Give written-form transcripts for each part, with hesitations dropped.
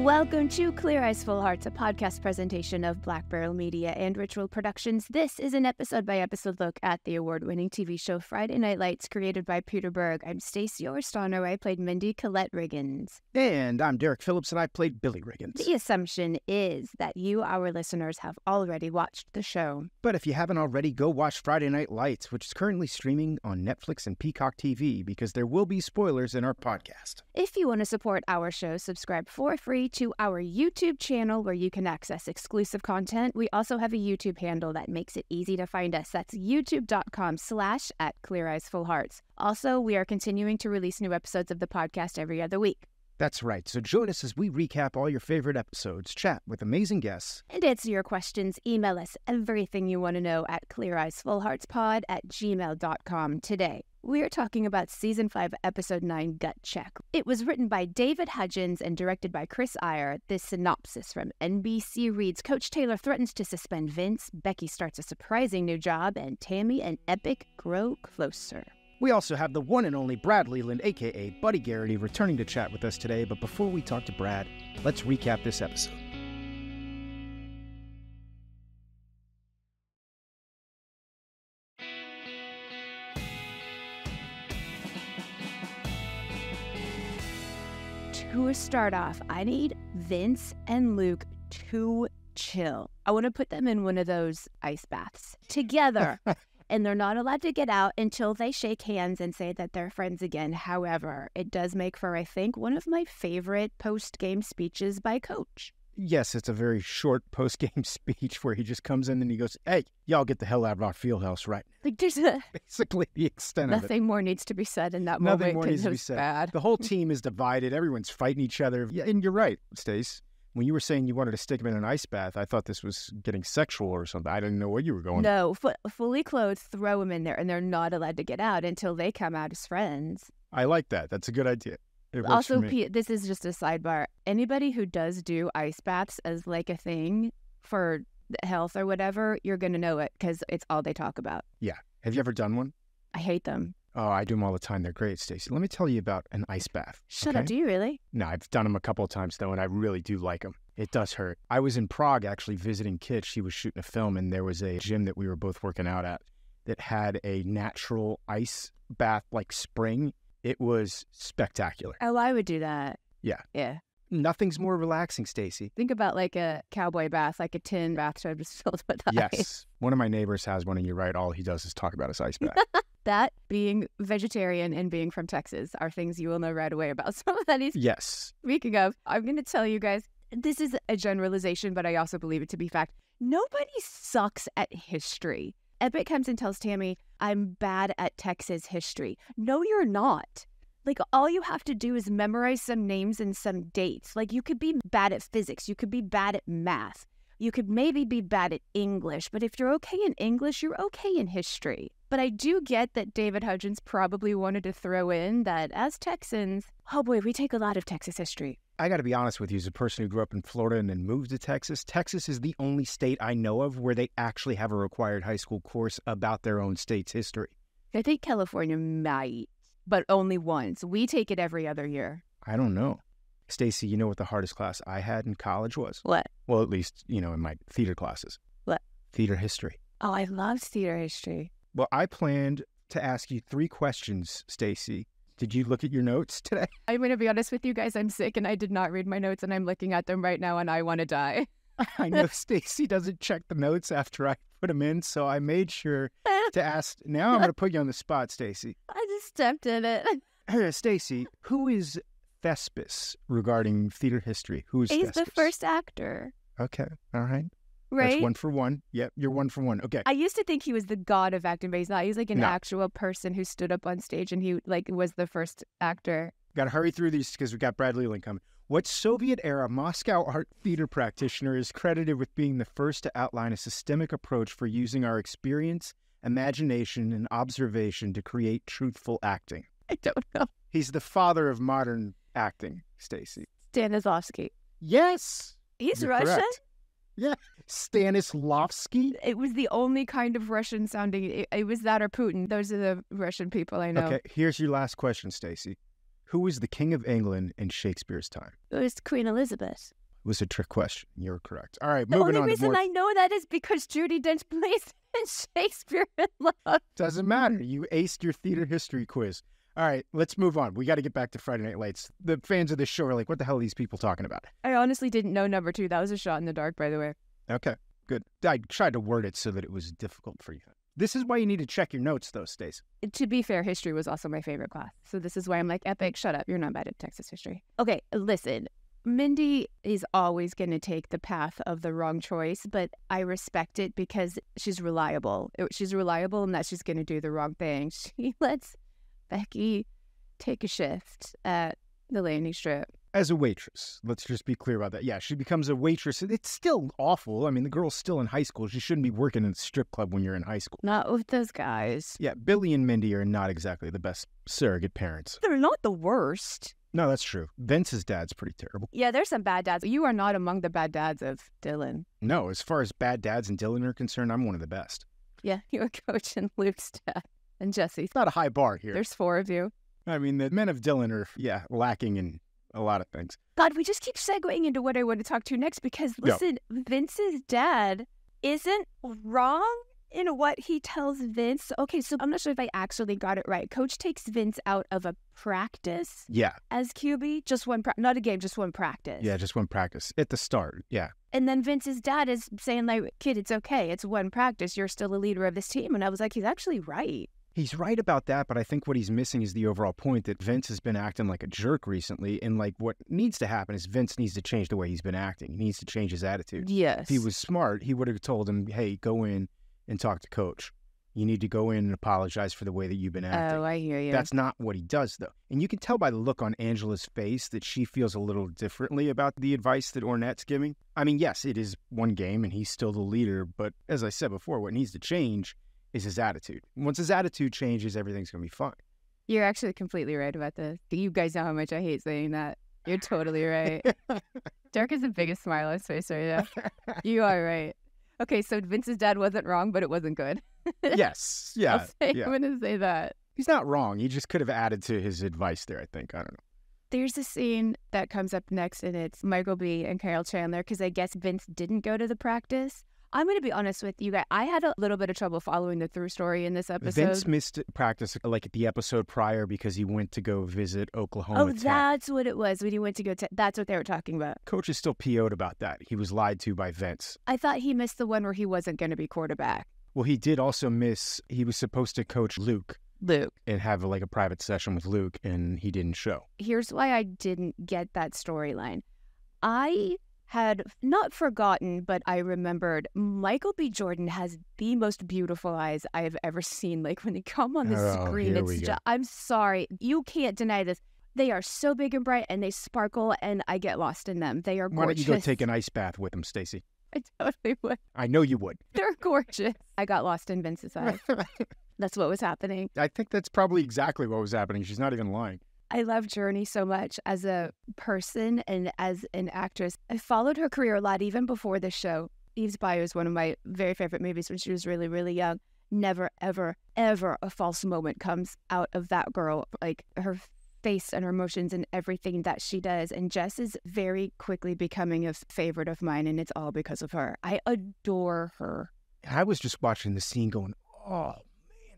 Welcome to Clear Eyes, Full Hearts, a podcast presentation of Black Barrel Media and Ritual Productions. This is an episode-by-episode look at the award-winning TV show Friday Night Lights, created by Peter Berg. I'm Stacey Orstano. I played Mindy Collette Riggins. And I'm Derek Phillips, and I played Billy Riggins. The assumption is that you, our listeners, have already watched the show. But if you haven't already, go watch Friday Night Lights, which is currently streaming on Netflix and Peacock TV, because there will be spoilers in our podcast. If you want to support our show, subscribe for free to our YouTube channel where you can access exclusive content. We also have a YouTube handle that makes it easy to find us. That's youtube.com/@ClearEyesFullHearts. Also, we are continuing to release new episodes of the podcast every other week. That's right. So join us as we recap all your favorite episodes, chat with amazing guests, and answer your questions. Email us everything you want to know at cleareyesfullheartspod@gmail.com today. We are talking about Season 5, Episode 9, Gut Check. It was written by David Hudgens and directed by Chris Iyer. This synopsis from NBC reads, Coach Taylor threatens to suspend Vince, Becky starts a surprising new job, and Tammy and Epic grow closer. We also have the one and only Brad Leland, a.k.a. Buddy Garrity, returning to chat with us today. But before we talk to Brad, let's recap this episode. To start off, I need Vince and Luke to chill. I want to put them in one of those ice baths together. And they're not allowed to get out until they shake hands and say that they're friends again. However, it does make for, I think, one of my favorite post-game speeches by Coach. Yes, it's a very short post-game speech where he just comes in and he goes, hey, y'all get the hell out of our field house right now. Like, there's basically the extent of it. Nothing more needs to be said in that moment. Nothing more needs to be said. Bad. The whole team is divided. Everyone's fighting each other. Yeah, and you're right, Stace. When you were saying you wanted to stick him in an ice bath, I thought this was getting sexual or something. I didn't know where you were going. No, fully clothed, throw him in there, and they're not allowed to get out until they come out as friends. I like that. That's a good idea. It works also, for me. this is just a sidebar. Anybody who does do ice baths as like a thing for health or whatever, you're going to know it because it's all they talk about. Yeah. Have you ever done one? I hate them. Oh, I do them all the time. They're great, Stacey. Let me tell you about an ice bath. Shut up. Do you really? No, I've done them a couple of times, though, and I really do like them. It does hurt. I was in Prague, actually, visiting Kit. She was shooting a film, and there was a gym that we were both working out at that had a natural ice bath, like spring. It was spectacular. Oh, I would do that. Yeah. Yeah. Nothing's more relaxing, Stacey. Think about like a cowboy bath, like a tin bathtub just filled with ice. Yes. One of my neighbors has one, and you're right. All he does is talk about his ice bath. That, being vegetarian and being from Texas are things you will know right away about. So that is, yes. Speaking of, I'm going to tell you guys, this is a generalization, but I also believe it to be fact. Nobody sucks at history. Epic comes and tells Tammy, I'm bad at Texas history. No, you're not. Like, all you have to do is memorize some names and some dates. Like, you could be bad at physics. You could be bad at math. You could maybe be bad at English. But if you're okay in English, you're okay in history. But I do get that David Hudgens probably wanted to throw in that as Texans, oh boy, we take a lot of Texas history. I got to be honest with you, as a person who grew up in Florida and then moved to Texas, Texas is the only state I know of where they actually have a required high school course about their own state's history. I think California might, but only once. We take it every other year. I don't know. Stacey, you know what the hardest class I had in college was? What? Well, at least, in my theater classes. What? Theater history. Oh, I loved theater history. Well, I planned to ask you 3 questions, Stacey. Did you look at your notes today? I'm going to be honest with you guys. I'm sick and I did not read my notes and I'm looking at them right now and I want to die. I know Stacey doesn't check the notes after I put them in, so I made sure to ask. Now I'm going to put you on the spot, Stacey. I just stepped in it. Stacey, who is Thespis regarding theater history? Who is Thespis? He's the first actor. Okay, all right. Right? That's 1 for 1. Yep, you're 1 for 1. Okay. I used to think he was the god of acting, but he's not. He's like an actual person who stood up on stage and he was the first actor. Got to hurry through these because we got Brad Leland coming. What Soviet-era Moscow art theater practitioner is credited with being the first to outline a systemic approach for using our experience, imagination, and observation to create truthful acting? I don't know. He's the father of modern acting, Stacey. Stanislavski. Yes. He's You're Russian? correct. Yeah. Stanislavski. It was the only kind of Russian sounding. It was that or Putin. Those are the Russian people I know. Okay, here's your last question, Stacey. Who was the King of England in Shakespeare's time? It was Queen Elizabeth. It was a trick question. You're correct. All right, The moving only on to reason more... I know that is because Judi Dench plays in Shakespeare in Love. Doesn't matter. You aced your theater history quiz. All right, let's move on. We got to get back to Friday Night Lights. The fans of this show are like, what the hell are these people talking about? I honestly didn't know number 2. That was a shot in the dark, by the way. Okay, good. I tried to word it so that it was difficult for you. This is why you need to check your notes, though, Stacey. To be fair, history was also my favorite class. So this is why I'm like, Epic, shut up. You're not bad at Texas history. Okay, listen. Mindy is always going to take the path of the wrong choice, but I respect it because she's reliable. She's reliable in that she's going to do the wrong thing. She lets Becky take a shift at the landing strip. As a waitress, let's just be clear about that. Yeah, she becomes a waitress. It's still awful. I mean, the girl's still in high school. She shouldn't be working in a strip club when you're in high school. Not with those guys. Yeah, Billy and Mindy are not exactly the best surrogate parents. They're not the worst. No, that's true. Vince's dad's pretty terrible. Yeah, there's some bad dads. You are not among the bad dads of Dylan. No, as far as bad dads and Dylan are concerned, I'm one of the best. Yeah, you were coaching Luke's dad and Jesse's. It's not a high bar here. There's 4 of you. I mean, the men of Dylan are, lacking in a lot of things. God, we just keep segueing into what I want to talk to next because, listen, Vince's dad isn't wrong in what he tells Vince. Okay, so I'm not sure if I actually got it right. Coach takes Vince out of a practice as QB. Just one, not a game, just one practice. Yeah, just one practice at the start. Yeah. And then Vince's dad is saying, like, kid, it's okay. It's one practice. You're still a leader of this team. And I was like, he's actually right. He's right about that, but I think what he's missing is the overall point that Vince has been acting like a jerk recently, and like what needs to happen is Vince needs to change the way he's been acting. He needs to change his attitude. Yes. If he was smart, he would have told him, hey, go in and talk to Coach. You need to go in and apologize for the way that you've been acting. Oh, I hear you. That's not what he does, though. And you can tell by the look on Angela's face that she feels a little differently about the advice that Ornette's giving. I mean, yes, it is one game, and he's still the leader, but as I said before, what needs to change is his attitude. Once his attitude changes, everything's going to be fine. You're actually completely right about this. You guys know how much I hate saying that. You're totally right. Derek has the biggest smile on his face right now. You are right. Okay, so Vince's dad wasn't wrong, but it wasn't good. Yes. Yeah. I'm going to say that. He's not wrong. He just could have added to his advice there, I think. I don't know. There's a scene that comes up next, and it's Michael B. and Kyle Chandler, because I guess Vince didn't go to the practice. I'm going to be honest with you guys. I had a little bit of trouble following the through story in this episode. Vince missed practice like at the episode prior because he went to go visit Oklahoma Tech. That's what it was when he went to go that's what they were talking about. Coach is still PO'd about that. He was lied to by Vince. I thought he missed the one where he wasn't going to be quarterback. Well, he did also miss, he was supposed to coach Luke. And have like a private session with Luke, and he didn't show. Here's why I didn't get that storyline. I had not forgotten, but I remembered Michael B. Jordan has the most beautiful eyes I have ever seen. Like when they come on the screen, it's just, I'm sorry, you can't deny this. They are so big and bright, and they sparkle, and I get lost in them. They are gorgeous. Why don't you go take an ice bath with them, Stacey? I totally would. I know you would. They're gorgeous. I got lost in Vince's eyes. That's what was happening. I think that's probably exactly what was happening. She's not even lying. I love Journey so much as a person and as an actress. I followed her career a lot, even before this show. Eve's Bio is one of my very favorite movies when she was really, really young. Never, ever, ever a false moment comes out of that girl. Like her face and her emotions and everything that she does. And Jess is very quickly becoming a favorite of mine, and it's all because of her. I adore her. I was just watching the scene going, oh,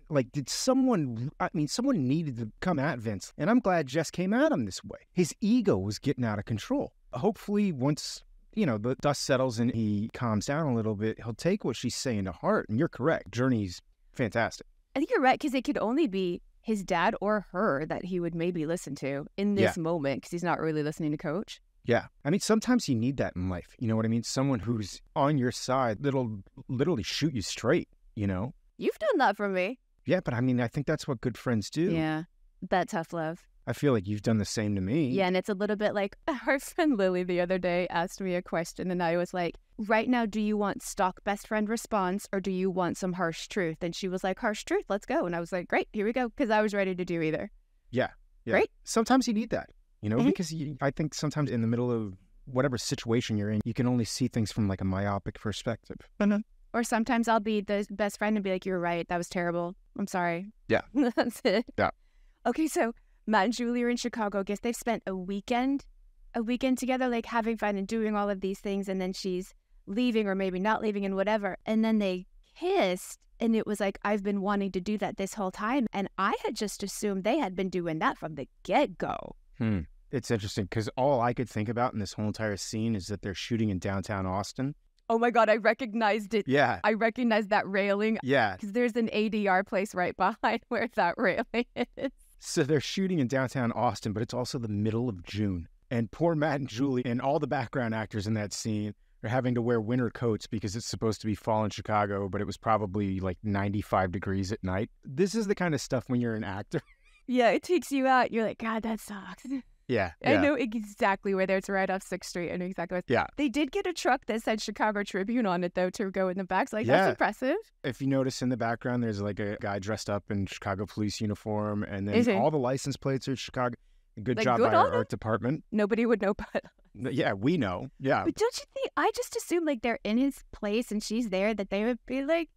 like, did someone needed to come at Vince. And I'm glad Jess came at him this way. His ego was getting out of control. Hopefully, once, the dust settles and he calms down a little bit, he'll take what she's saying to heart. And you're correct. Journey's fantastic. I think you're right, because it could only be his dad or her that he would maybe listen to in this moment, because he's not really listening to Coach. Yeah. I mean, sometimes you need that in life. You know what I mean? Someone who's on your side that'll literally shoot you straight, You've done that for me. Yeah, but I mean, I think that's what good friends do. Yeah, that tough love. I feel like you've done the same to me. Yeah, and it's a little bit like our friend Lily the other day asked me a question, and I was like, right now, do you want stock best friend response, or do you want some harsh truth? And she was like, harsh truth, let's go. And I was like, great, here we go, because I was ready to do either. Yeah. Right? Sometimes you need that, because I think sometimes in the middle of whatever situation you're in, you can only see things from like a myopic perspective. Or sometimes I'll be the best friend and be like, you're right, that was terrible. I'm sorry. Yeah. That's it. Yeah. Okay, so Matt and Julie are in Chicago. I guess they've spent a weekend together, like having fun and doing all of these things. And then she's leaving or maybe not leaving and whatever. And then they kissed. And it was like, I've been wanting to do that this whole time. And I had just assumed they had been doing that from the get-go. It's interesting because all I could think about in this whole entire scene is that they're shooting in downtown Austin. Oh my God, I recognized it. Yeah. I recognized that railing. Yeah. Because there's an ADR place right behind where that railing is. So they're shooting in downtown Austin, but it's also the middle of June. And poor Matt and Julie and all the background actors in that scene are having to wear winter coats because it's supposed to be fall in Chicago, but it was probably like 95 degrees at night. This is the kind of stuff when you're an actor. Yeah, it takes you out. You're like, God, that sucks. Yeah. I know exactly where it's right off 6th Street. I know exactly where. Yeah. They did get a truck that said Chicago Tribune on it, though, to go in the back. So, like, that's impressive. If you notice in the background, there's like a guy dressed up in Chicago police uniform, and then all the license plates are Chicago. Good job by our art department. Nobody would know, but... Yeah, we know. Yeah. But don't you think, I just assumed like they're in his place and she's there, that they would be like,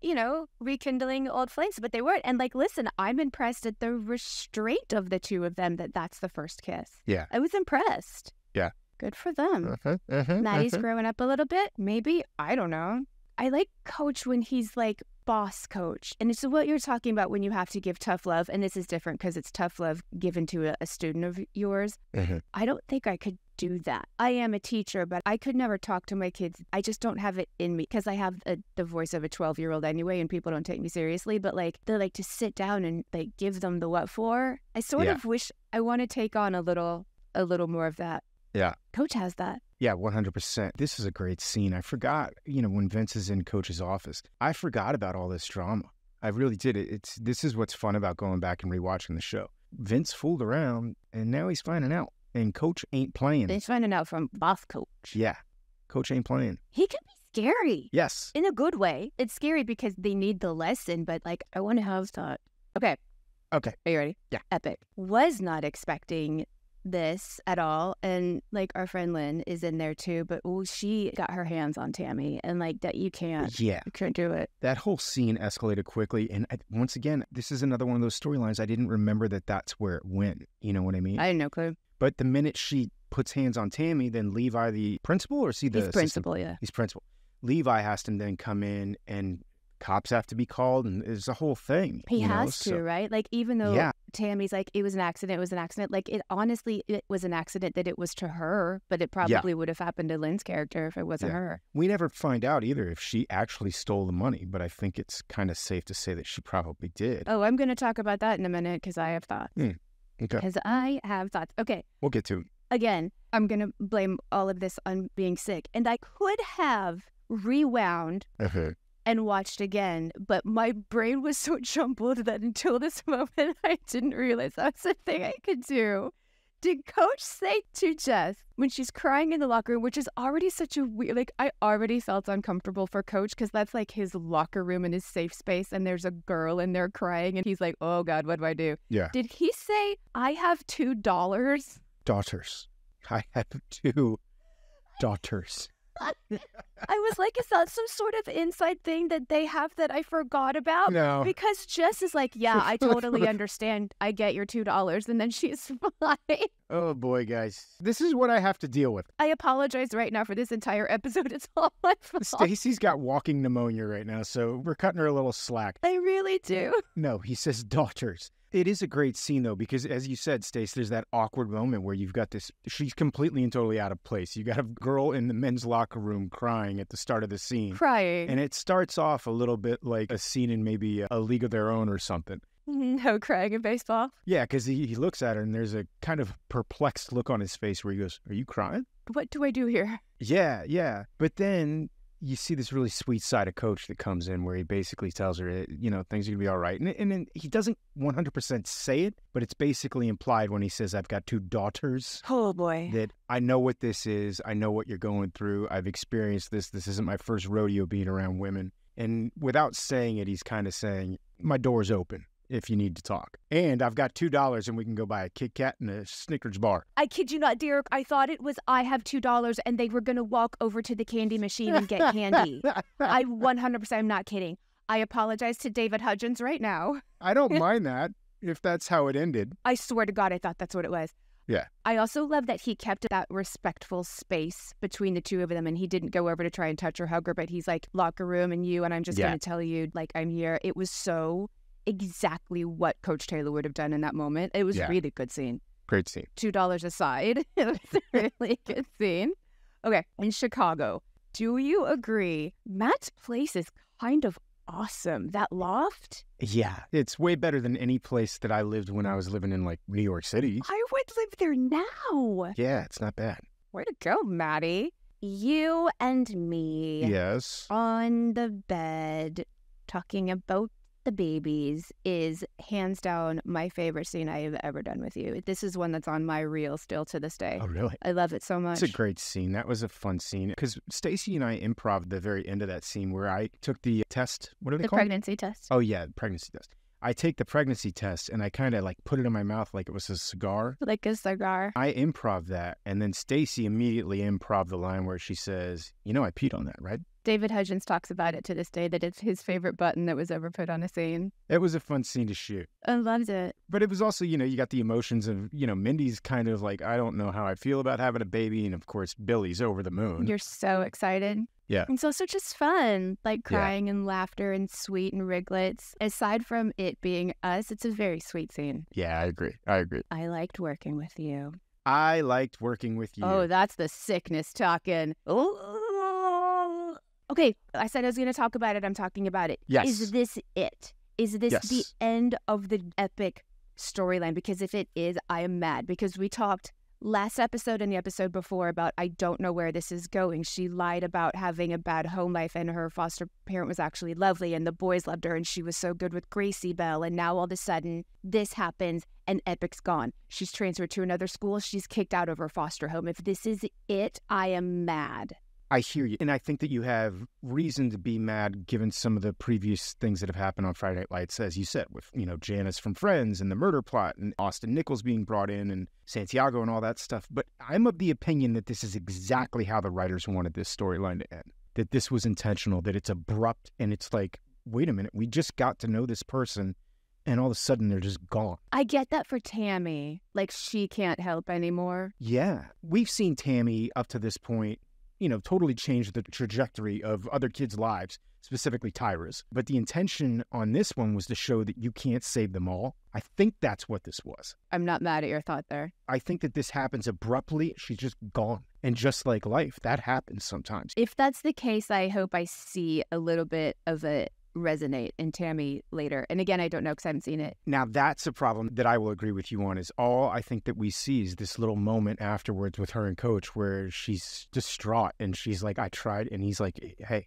rekindling old flames, but they weren't. And like, listen, I'm impressed at the restraint of the two of them that's the first kiss. Yeah. I was impressed. Yeah. Good for them. Maddie's growing up a little bit. Maybe. I don't know. I like Coach when he's like boss Coach. And it's what you're talking about when you have to give tough love. And this is different because it's tough love given to a student of yours. I don't think I could do that. I am a teacher, but I could never talk to my kids. I just don't have it in me because I have the voice of a 12-year-old anyway, and people don't take me seriously. But like, they like to sit down and like give them the what for. I sort of wish I want to take on a little more of that. Yeah. Coach has that. Yeah, 100%. This is a great scene. I forgot, when Vince is in Coach's office, I forgot about all this drama. I really did. This is what's fun about going back and rewatching the show. Vince fooled around, and now he's finding out. And Coach ain't playing. He's finding out from boss Coach. Yeah. Coach ain't playing. He can be scary. Yes. In a good way. It's scary because they need the lesson, but like, I want to have thought. Okay. Are you ready? Yeah. Epic. Was not expecting this at all, and like our friend Lynn is in there too, but she got her hands on Tammy, and like that you couldn't do it. That whole scene escalated quickly, and once again, this is another one of those storylines I didn't remember that's where it went. You know what I mean? I had no clue. But the minute she puts hands on Tammy, then Levi, the principal, or see the He's principal, yeah. He's principal. Levi has to then come in, and cops have to be called, and it's a whole thing. He has to, right? Like, even though Tammy's like, it was an accident, like, it was an accident that it was to her, but it probably would have happened to Lynn's character if it wasn't her. We never find out either if she actually stole the money, but I think it's kind of safe to say that she probably did. Oh, I'm going to talk about that in a minute because I have thoughts. Okay. Because I have thoughts. Okay. We'll get to it. Again, I'm going to blame all of this on being sick. And I could have rewound and watched again, but my brain was so jumbled that until this moment, I didn't realize that was a thing I could do. Did Coach say to Jess when she's crying in the locker room, which is already such a weird, like, I already felt uncomfortable for Coach because that's like his locker room and his safe space, and there's a girl in there crying, and he's like, oh God, what do I do? Yeah. Did he say, I have $2? Daughters. I have 2 daughters. I was like, is that some sort of inside thing that they have that I forgot about? No. Because Jess is like, yeah, I totally understand. I get your $2. And then she's fine. Oh, boy, guys. This is what I have to deal with. I apologize right now for this entire episode. It's all my fault. Stacey's got walking pneumonia right now, so we're cutting her a little slack. I really do. No, he says daughters. It is a great scene, though, because as you said, Stace, there's that awkward moment where you've got this, she's completely and totally out of place. You got a girl in the men's locker room crying at the start of the scene. Crying. And it starts off a little bit like a scene in maybe A League of Their Own or something. No crying in baseball. Yeah, because he looks at her and there's a kind of perplexed look on his face where he goes, are you crying? What do I do here? Yeah. But then you see this really sweet side of Coach that comes in where he basically tells her, things are going to be all right. And then he doesn't 100% say it, but it's basically implied when he says, I've got 2 daughters. Oh, boy. That I know what this is. I know what you're going through. I've experienced this. This isn't my first rodeo being around women. And without saying it, he's kind of saying, my door's open if you need to talk. And I've got $2 and we can go buy a Kit Kat and a Snickers bar. I kid you not, Derek. I thought it was I have $2 and they were going to walk over to the candy machine and get candy. I 100% am not kidding. I apologize to David Hudgens right now. I don't mind that. if that's how it ended. I swear to God, I thought that's what it was. Yeah. I also love that he kept that respectful space between the two of them, and he didn't go over to try and touch or hug her, but he's like, locker room and you, and I'm just going to tell you, like, I'm here. It was so exactly what Coach Taylor would have done in that moment. It was a really good scene. Great scene. $2 aside. It was a really good scene. Okay, in Chicago, do you agree Matt's place is kind of awesome? That loft? Yeah, it's way better than any place that I lived when I was living in, like, New York City. I would live there now. Yeah, it's not bad. Way to go, Maddie. You and me. Yes. On the bed, talking about the babies is hands down my favorite scene I have ever done with you. This is one that's on my reel still to this day. Oh, really? I love it so much. It's a great scene. That was a fun scene. Because Stacey and I improv the very end of that scene where I took the test. What are they called? The pregnancy test. Oh, yeah, pregnancy test. I take the pregnancy test and I kind of like put it in my mouth like it was a cigar. Like a cigar. I improv that. And then Stacey immediately improv the line where she says, you know, I peed on that, right? David Hudgens talks about it to this day, that it's his favorite button that was ever put on a scene. It was a fun scene to shoot. I loved it. But it was also, you know, you got the emotions of, you know, Mindy's kind of like, I don't know how I feel about having a baby. And of course, Billy's over the moon. You're so excited. Yeah. It's also just fun, like crying and laughter and sweet and wriglets. Aside from it being us, it's a very sweet scene. Yeah, I agree. I liked working with you. I liked working with you. Oh, that's the sickness talking. Oh. Okay, I said I was going to talk about it. I'm talking about it. Yes. Is this it? Is this the end of the epic storyline? Because if it is, I am mad. Because we talked last episode and the episode before about I don't know where this is going. She lied about having a bad home life and her foster parent was actually lovely and the boys loved her and she was so good with Gracie Bell. And now all of a sudden this happens and Epic's gone. She's transferred to another school. She's kicked out of her foster home. If this is it, I am mad. I hear you. And I think that you have reason to be mad given some of the previous things that have happened on Friday Night Lights, as you said, with, you know, Janice from Friends and the murder plot and Austin Nichols being brought in and Santiago and all that stuff. But I'm of the opinion that this is exactly how the writers wanted this storyline to end, that this was intentional, that it's abrupt and it's like, wait a minute, we just got to know this person and all of a sudden they're just gone. I get that for Tammy. Like, she can't help anymore. Yeah. We've seen Tammy up to this point, you know, totally change the trajectory of other kids' lives, specifically Tyra's. But the intention on this one was to show that you can't save them all. I think that's what this was. I'm not mad at your thought there. I think that this happens abruptly. She's just gone. And just like life, that happens sometimes. If that's the case, I hope I see a little bit of it resonate in Tammy later. And again, I don't know because I haven't seen it. Now, that's a problem that I will agree with you on, is all I think that we see is this little moment afterwards with her and Coach where she's distraught and she's like, I tried. And he's like, hey,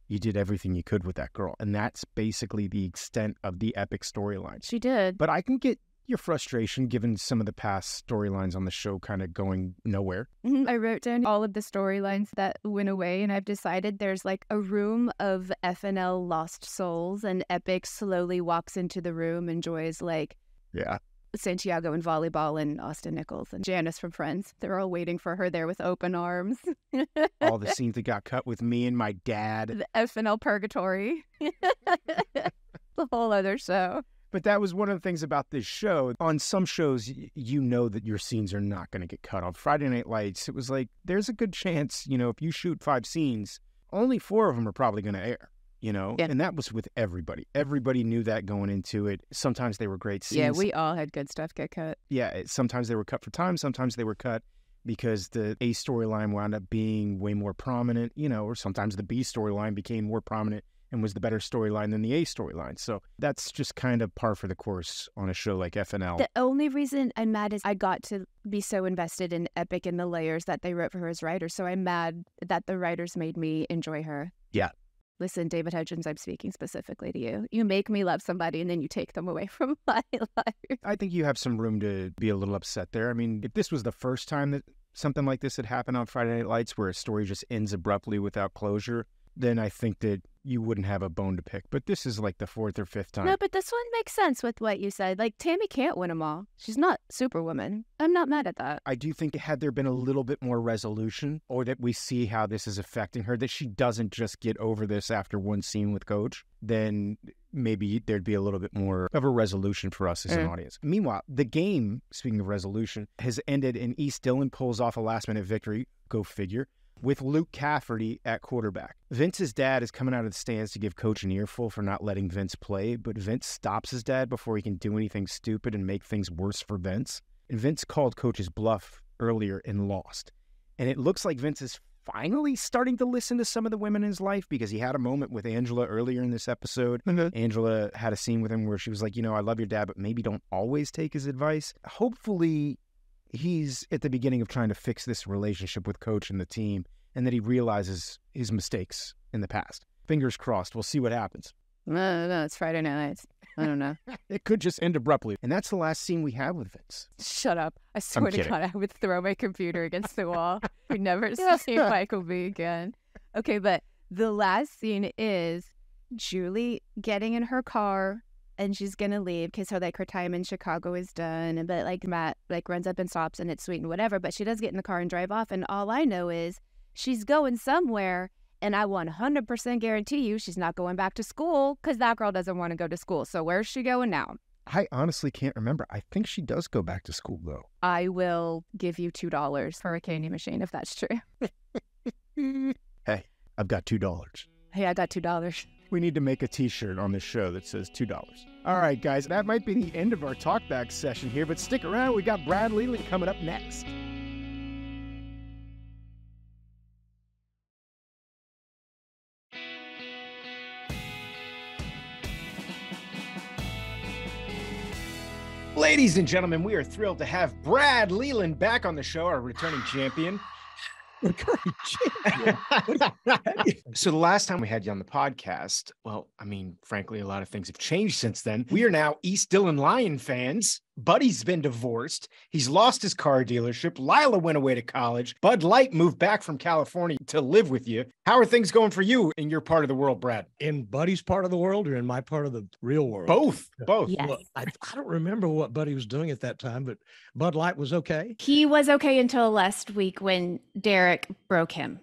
you did everything you could with that girl. And that's basically the extent of the epic storyline. She did. But I can get your frustration given some of the past storylines on the show kind of going nowhere. I wrote down all of the storylines that went away, and I've decided there's like a room of FNL lost souls, and Epic slowly walks into the room and Joy's like, yeah, Santiago and volleyball and Austin Nichols and Janice from Friends. They're all waiting for her there with open arms. All the scenes that got cut with me and my dad. The FNL purgatory. The whole other show. But that was one of the things about this show. On some shows, you know that your scenes are not going to get cut. On Friday Night Lights, it was like, there's a good chance, you know, if you shoot 5 scenes, only 4 of them are probably going to air, you know? Yeah. And that was with everybody. Everybody knew that going into it. Sometimes they were great scenes. Yeah, we all had good stuff get cut. Yeah, sometimes they were cut for time. Sometimes they were cut because the A storyline wound up being way more prominent, you know, or sometimes the B storyline became more prominent and was the better storyline than the A storyline. So that's just kind of par for the course on a show like FNL. The only reason I'm mad is I got to be so invested in Epic and the layers that they wrote for her as writers. So I'm mad that the writers made me enjoy her. Yeah. Listen, David Hudgens, I'm speaking specifically to you. You make me love somebody and then you take them away from my life. I think you have some room to be a little upset there. I mean, if this was the first time that something like this had happened on Friday Night Lights where a story just ends abruptly without closure, then I think that you wouldn't have a bone to pick. But this is like the 4th or 5th time. No, but this one makes sense with what you said. Like, Tammy can't win them all. She's not Superwoman. I'm not mad at that. I do think had there been a little bit more resolution, or that we see how this is affecting her, that she doesn't just get over this after one scene with Coach, then maybe there'd be a little bit more of a resolution for us as an audience. Meanwhile, the game, speaking of resolution, has ended and East Dillon pulls off a last-minute victory, go figure, with Luke Cafferty at quarterback. Vince's dad is coming out of the stands to give Coach an earful for not letting Vince play, but Vince stops his dad before he can do anything stupid and make things worse for Vince. And Vince called Coach's bluff earlier and lost. And it looks like Vince is finally starting to listen to some of the women in his life, because he had a moment with Angela earlier in this episode. Angela had a scene with him where she was like, I love your dad, but maybe don't always take his advice. Hopefully he's at the beginning of trying to fix this relationship with Coach and the team, and that he realizes his mistakes in the past. Fingers crossed. We'll see what happens. No, it's Friday nights. I don't know. It could just end abruptly. And that's the last scene we have with Vince. Shut up. I swear to God, I would throw my computer against the wall. We never see Michael B again. Okay, but the last scene is Julie getting in her car, and she's going to leave because her time in Chicago is done. But Matt runs up and stops, and it's sweet and whatever. But she does get in the car and drive off. And all I know is she's going somewhere. And I 100% guarantee you she's not going back to school, because that girl doesn't want to go to school. So where's she going now? I honestly can't remember. I think she does go back to school, though. I will give you $2 for a candy machine if that's true. Hey, I've got $2. Hey, I got $2. We need to make a t-shirt on this show that says $2. All right, guys, that might be the end of our talkback session here, but stick around. We got Brad Leland coming up next. Ladies and gentlemen, we are thrilled to have Brad Leland back on the show, our returning champion. So the last time we had you on the podcast, well, I mean, frankly, a lot of things have changed since then. We are now East Dillon Lion fans. Buddy's been divorced. He's lost his car dealership. Lila went away to college. Bud Light moved back from California to live with you. How are things going for you in your part of the world, Brad? In Buddy's part of the world or in my part of the real world? Both. Yes. Well, I don't remember what Buddy was doing at that time, but Bud Light was okay. He was okay until last week when Derek broke him.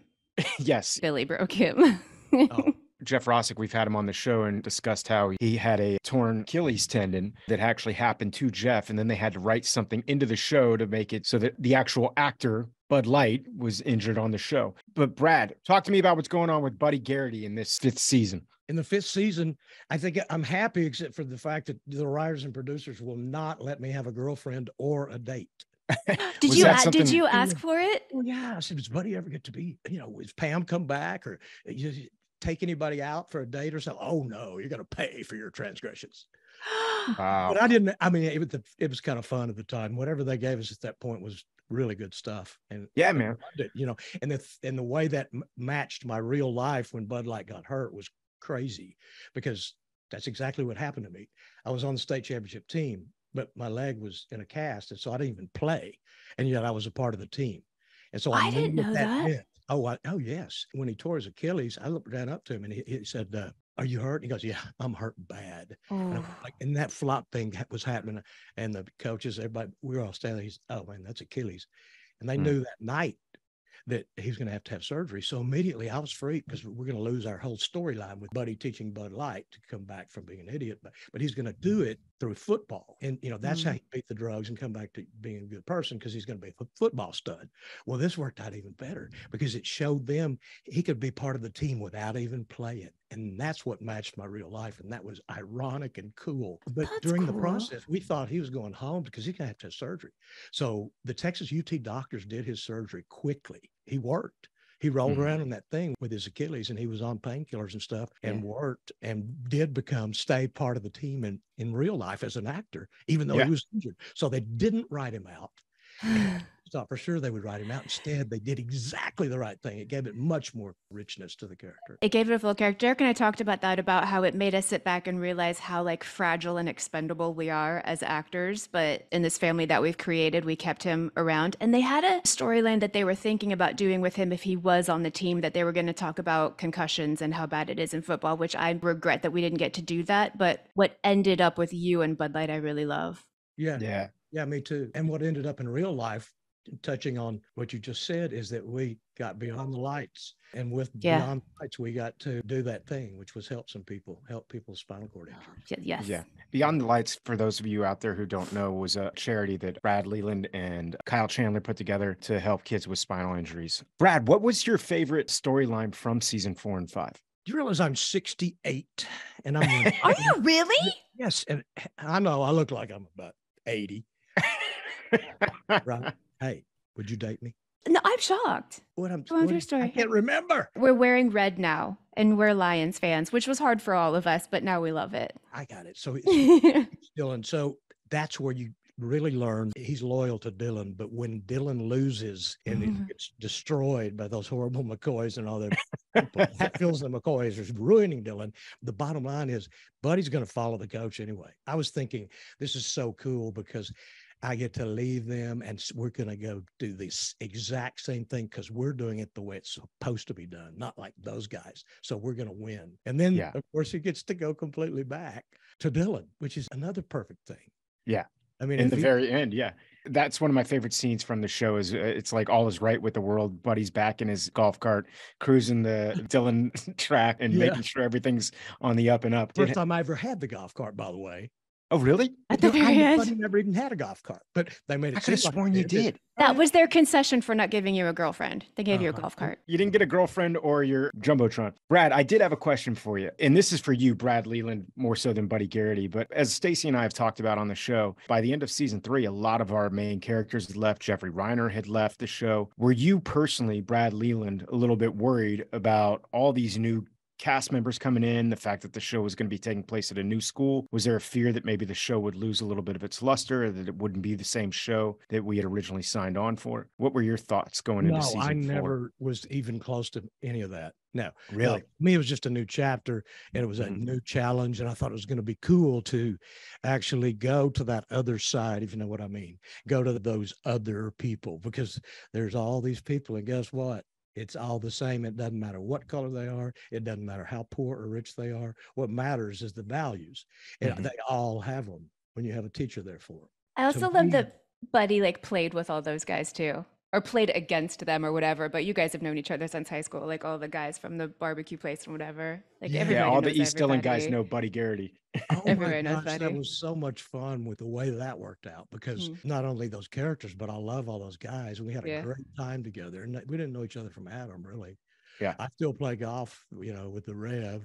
Yes. Billy broke him. Oh. Jeff Rossick, we've had him on the show and discussed how he had a torn Achilles tendon that actually happened to Jeff. And then they had to write something into the show to make it so that the actual actor, Bud Light, was injured on the show. But Brad, talk to me about what's going on with Buddy Garrity in this 5th season. In the 5th season, I think I'm happy, except for the fact that the writers and producers will not let me have a girlfriend or a date. Did you ask for it? Well, yeah. I said, does Buddy ever get to be, is Pam come back, or take anybody out for a date or something? Oh no, you're going to pay for your transgressions. Wow. But I didn't, it was kind of fun at the time. Whatever they gave us at that point was really good stuff. And yeah, man, and the way that matched my real life when Bud Light got hurt was crazy, because that's exactly what happened to me. I was on the state championship team, but my leg was in a cast, and so I didn't even play, and yet I was a part of the team. And so I didn't know that. Meant. Oh, yes. When he tore his Achilles, I ran up to him and he said, are you hurt? He goes, yeah, I'm hurt bad. Oh. And that flop thing was happening. And the coaches, everybody, we were all standing there. He's, oh man, that's Achilles. And they knew that night that he was going to have surgery. So immediately I was freaked, because we're going to lose our whole storyline with Buddy teaching Bud Light to come back from being an idiot. But he's going to do it through football. And, that's how he beat the drugs and come back to being a good person, because he's going to be a football stud. Well, this worked out even better, because it showed them he could be part of the team without even playing. And that's what matched my real life. And that was ironic and cool. But during the process, we thought he was going home because he's going to have surgery. So the Texas UT doctors did his surgery quickly. He worked. He rolled around in that thing with his Achilles, and he was on painkillers and stuff, and worked and did stay part of the team in real life as an actor, even though he was injured. So they didn't write him out. Thought for sure they would write him out. Instead, they did exactly the right thing. It gave it much more richness to the character. It gave it a full character. Derek and I talked about that, about how it made us sit back and realize how fragile and expendable we are as actors. But in this family that we've created, we kept him around. And they had a storyline that they were thinking about doing with him if he was on the team, that they were going to talk about concussions and how bad it is in football, which I regret that we didn't get to do that. But what ended up with you and Bud Light, I really love. Yeah, me too. And what ended up in real life, touching on what you just said, is that we got Beyond the Lights. And with Yeah. Beyond the Lights, we got to do that thing, which was help people's spinal cord injuries. Yes. Yeah. Beyond the Lights, for those of you out there who don't know, was a charity that Brad Leland and Kyle Chandler put together to help kids with spinal injuries. Brad, what was your favorite storyline from season 4 and 5? Do you realize I'm 68 and I'm Are you really? Yes, and I know I look like I'm about 80. Right? Hey, would you date me? No, I'm shocked. What Go on with your story. I can't remember. We're wearing red now, and we're Lions fans, which was hard for all of us, but now we love it. I got it. So it's Dylan. So that's where you really learn he's loyal to Dylan. But when Dylan loses and he gets destroyed by those horrible McCoys and all their people, Hatfields and McCoys are ruining Dylan. The bottom line is Buddy's going to follow the coach anyway. I was thinking this is so cool because I get to leave them and we're going to go do this exact same thing because we're doing it the way it's supposed to be done, not like those guys. So we're going to win. And then, of course, he gets to go completely back to Dylan, which is another perfect thing. Yeah. I mean, in the very end. Yeah. That's one of my favorite scenes from the show is it's like all is right with the world. Buddy's back in his golf cart, cruising the Dylan track and making sure everything's on the up and up. First time I ever had the golf cart, by the way. Oh, really? At the very end? Buddy never even had a golf cart, but they made it. I could have sworn you did. That was their concession for not giving you a girlfriend. They gave you a golf cart. You didn't get a girlfriend or your Jumbotron. Brad, I did have a question for you. And this is for you, Brad Leland, more so than Buddy Garrity. But as Stacey and I have talked about on the show, by the end of season 3, a lot of our main characters had left. Jeffrey Reiner had left the show. Were you personally, Brad Leland, a little bit worried about all these new cast members coming in, the fact that the show was going to be taking place at a new school? Was there a fear that maybe the show would lose a little bit of its luster, or that it wouldn't be the same show that we had originally signed on for? What were your thoughts going into season 4? I never was even close to any of that. No, really. To me, it was just a new chapter and it was a new challenge. And I thought it was going to be cool to actually go to that other side, if you know what I mean, go to those other people, because there's all these people. And guess what? It's all the same. It doesn't matter what color they are. It doesn't matter how poor or rich they are. What matters is the values. And they all have them when you have a teacher there for them. I also love that Buddy like played with all those guys too, or played against them or whatever. But you guys have known each other since high school, like all the guys from the barbecue place and whatever. Like everybody all knows the East Dillon guys everybody. know Buddy Garrity. Oh Everybody my knows gosh, Buddy. that was so much fun with the way that worked out, because not only those characters, but I love all those guys. We had a great time together, and we didn't know each other from Adam, really. Yeah. I still play golf, with the Rev.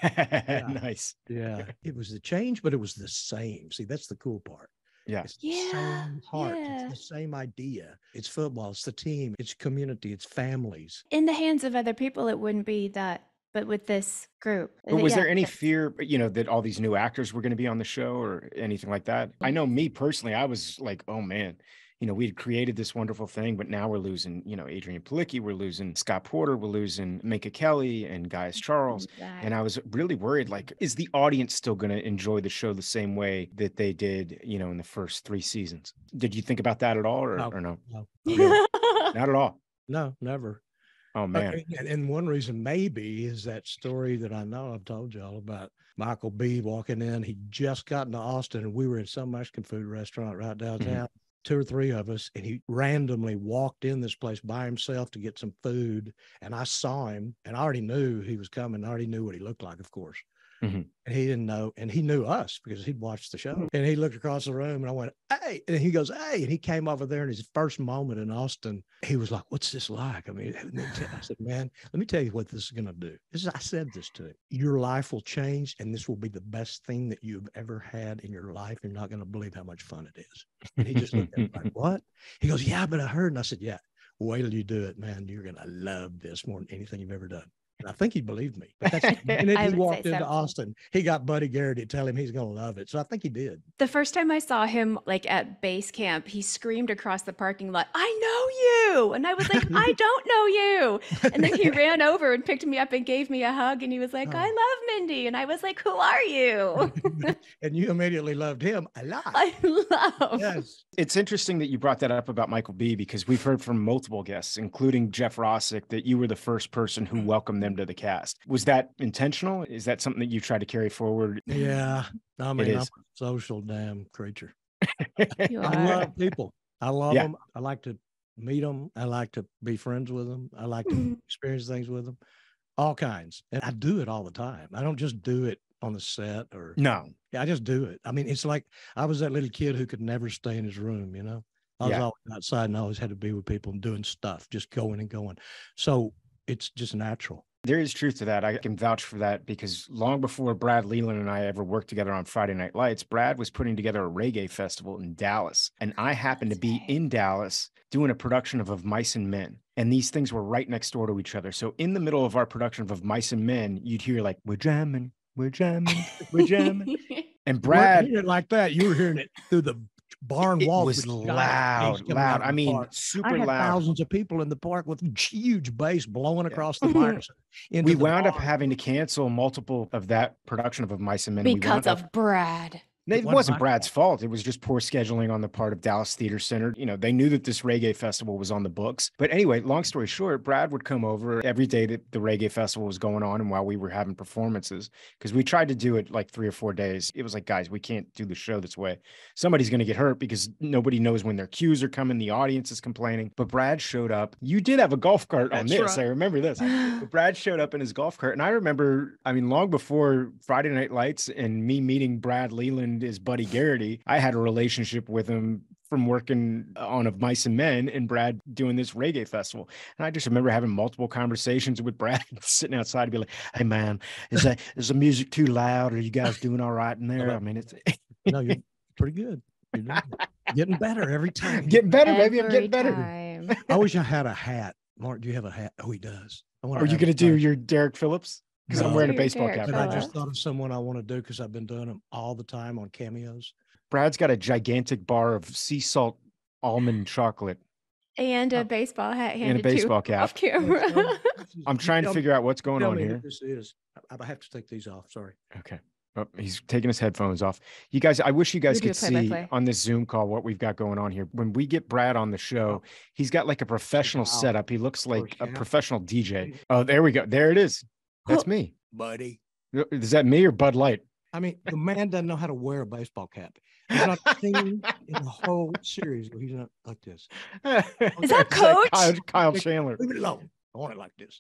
Nice. Yeah. It was the change, but it was the same. See, that's the cool part. Yeah. It's the same heart. It's the same idea. It's football. It's the team. It's community. It's families. In the hands of other people, it wouldn't be that, but with this group. But was there any fear, that all these new actors were going to be on the show or anything like that? I know me personally, I was like, oh man, we had created this wonderful thing, but now we're losing, Adrian Palicki, we're losing Scott Porter, we're losing Minka Kelly and Gaius Charles. And I was really worried, like, is the audience still going to enjoy the show the same way that they did, in the first 3 seasons? Did you think about that at all or no? No. Not at all. No, never. Oh, man. And one reason maybe is that story that I know I've told y'all about Michael B. walking in. He'd just gotten to Austin, and we were in some Mexican food restaurant right downtown. 2 or 3 of us, and he randomly walked in this place by himself to get some food. And I saw him, and I already knew he was coming. I already knew what he looked like, of course. And he didn't know, and he knew us because he'd watched the show. And he looked across the room, and I went, "Hey!" And he goes, "Hey!" And he came over there, in his first moment in Austin, he was like, "What's this like?" I mean, I said, "Man, let me tell you what this is going to do." I said this to him: your life will change, and this will be the best thing that you've ever had in your life. You're not going to believe how much fun it is. And he just looked at me like, "What?" He goes, "Yeah, but I heard." And I said, "Yeah, wait till you do it, man. You're going to love this more than anything you've ever done." And I think he believed me. But that's, and then he walked into Austin. He got Buddy Garrity to tell him he's going to love it. So I think he did. The first time I saw him like at base camp, he screamed across the parking lot, "I know you!" And I was like, "I don't know you." And then he ran over and picked me up and gave me a hug. And he was like, "I love Mindy." And I was like, "Who are you?" And you immediately loved him a lot. I love. Yes. It's interesting that you brought that up about Michael B, because we've heard from multiple guests, including Jeff Rossick, that you were the first person who welcomed them to the cast. Was that intentional? Is that something that you tried to carry forward? Yeah. I mean, I'm a social damn creature. You I are. love people. I love them. I like to meet them. I like to be friends with them. I like to experience things with them, all kinds. And I do it all the time. I don't just do it on the set or No. yeah, I just do it. I mean, it's like I was that little kid who could never stay in his room, you know. I was Yeah. always outside and I always had to be with people and doing stuff, just going and going. So it's just natural. There is truth to that. I can vouch for that because long before Brad Leland and I ever worked together on Friday Night Lights, Brad was putting together a reggae festival in Dallas. And I happened to be in Dallas doing a production of Mice and Men. And these things were right next door to each other. So in the middle of our production of Mice and Men, you'd hear like, we're jamming, we're jamming, we're jamming. And Brad, You weren't hearing it like that. You were hearing it through the barn it walls. was loud. I mean, super I had loud. thousands of people in the park with huge bass blowing across the mics. We wound up having to cancel multiple of that production of Mice and Men. Because of Brad. It wasn't Brad's fault. It was just poor scheduling on the part of Dallas Theater Center. You know, they knew that this reggae festival was on the books. But anyway, long story short, Brad would come over every day that the reggae festival was going on and while we were having performances, because we tried to do it like 3 or 4 days. It was like, guys, we can't do the show this way. Somebody's going to get hurt because nobody knows when their cues are coming. The audience is complaining. But Brad showed up. You did have a golf cart on this. Right. I remember this. But Brad showed up in his golf cart. And I remember, I mean, long before Friday Night Lights and me meeting Brad Leland is Buddy Garrity, I had a relationship with him from working on Of Mice and Men and Brad doing this reggae festival. And I just remember having multiple conversations with Brad sitting outside and be like, hey man, is the music too loud? Are you guys doing all right in there? I mean, it's no, you're pretty good. You're getting better every time. Getting better, baby. I'm getting better. I wish I had a hat. Mark, do you have a hat? Oh, he does. Are you going to do your Derek Phillips? Because I'm wearing a baseball cap. But I just thought of someone I want to do because I've been doing them all the time on cameos. Brad's got a gigantic bar of sea salt almond chocolate. And a baseball hat and a baseball cap. Off camera. I'm trying to figure out what's going on here. This is. I have to take these off. Sorry. Okay. Oh, he's taking his headphones off. You guys, I wish you guys could see on this Zoom call what we've got going on here. When we get Brad on the show, he's got like a professional setup. He looks like a professional DJ. Oh, there we go. There it is. That's me. Buddy. Is that me or Bud Light? I mean, the man doesn't know how to wear a baseball cap. He's not seen in the whole series where he's not like this. Is that Coach? Kyle Chandler. Leave it alone. I want it like this.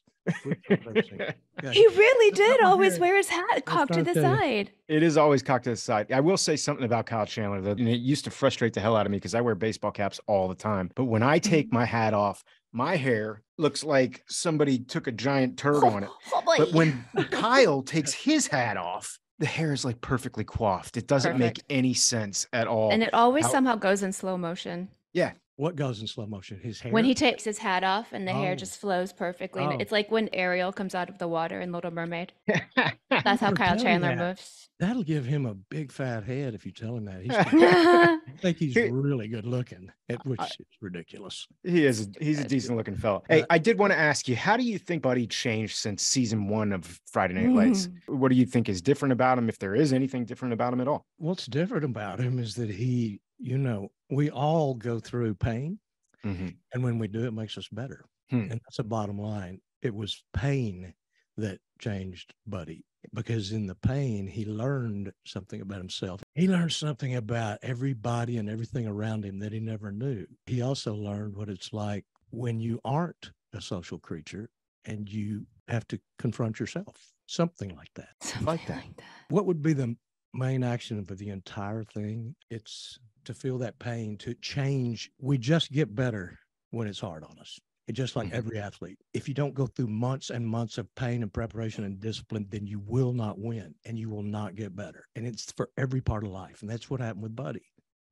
He really did always wear his hat cocked to the side. It is always cocked to the side. I will say something about Kyle Chandler that it used to frustrate the hell out of me because I wear baseball caps all the time. But when I take my hat off, my hair looks like somebody took a giant turd on it. But when Kyle takes his hat off, the hair is like perfectly coiffed. It doesn't make any sense at all. And it always somehow goes in slow motion. Yeah. What goes in slow motion? His hair? When he takes his hat off and the hair just flows perfectly. It's like when Ariel comes out of the water in Little Mermaid. That's how Kyle Chandler moves. That'll give him a big fat head if you tell him that. I think he's really good looking, which is ridiculous. He's a decent looking fellow. Hey, I did want to ask you, how do you think Buddy changed since season 1 of Friday Night Lights? What do you think is different about him, if there is anything different about him at all? What's different about him is that he, we all go through pain, and when we do, it makes us better. And that's the bottom line. It was pain that changed Buddy, because in the pain, he learned something about himself. He learned something about everybody and everything around him that he never knew. He also learned what it's like when you aren't a social creature and you have to confront yourself. Something like that. Like that. What would be the main action of the entire thing? It's to feel that pain, to change. We just get better when it's hard on us. It's just like every athlete. If you don't go through months and months of pain and preparation and discipline, then you will not win and you will not get better. And it's for every part of life. And that's what happened with Buddy.